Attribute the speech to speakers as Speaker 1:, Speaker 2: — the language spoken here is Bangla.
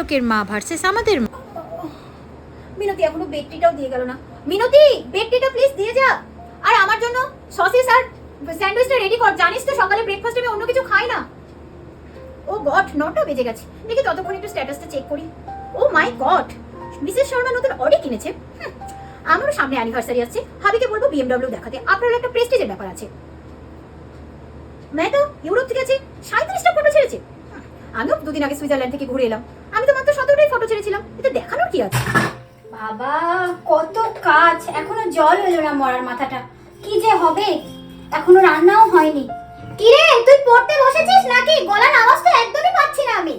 Speaker 1: লোকের মা ভার্সেস আমাদের মা।
Speaker 2: মিনতি এখনো বেডটিটাও দিয়ে গেল না। মিনতি, বেডটিটা প্লিজ দিয়ে যা। আর আমার জন্য সসেস আর স্যান্ডউইচটা রেডি কর। জানিস তো সকালে ব্রেকফাস্টে আমি অন্য কিছু খাই না। ও গড, 9টা বেজে গেছে। দেখি ততক্ষণ একটু স্ট্যাটাসটা চেক করি। ও মাই গড, মিসেস শর্মা নতুন অডি কিনেছে। আমারও সামনে অ্যানিভার্সারি আসছে। হাবিকে বলবো বিএমডব্লিউ দেখাতে। আপনারও একটা প্রেস্টিজের ব্যাপার আছে। মেয়েটা ইউরোপ থেকে আছে, 37টা ফটো ছেড়েছে। আমিও দুদিন আগে সুইজারল্যান্ড থেকে ঘুরে এলাম। আমি তো মাত্র 17টাই ফটো ছেড়েছিলাম। এতে দেখানোর কি আছে?
Speaker 3: বাবা কত কাজ, এখনো জল এলো না মরার মাথাটা। কি যে হবে, এখনো রান্নাও হয়নি।
Speaker 2: কি রে, তুই পড়তে বসেছিস নাকি? গলার আওয়াজ তো একদমই পাচ্ছি না আমি।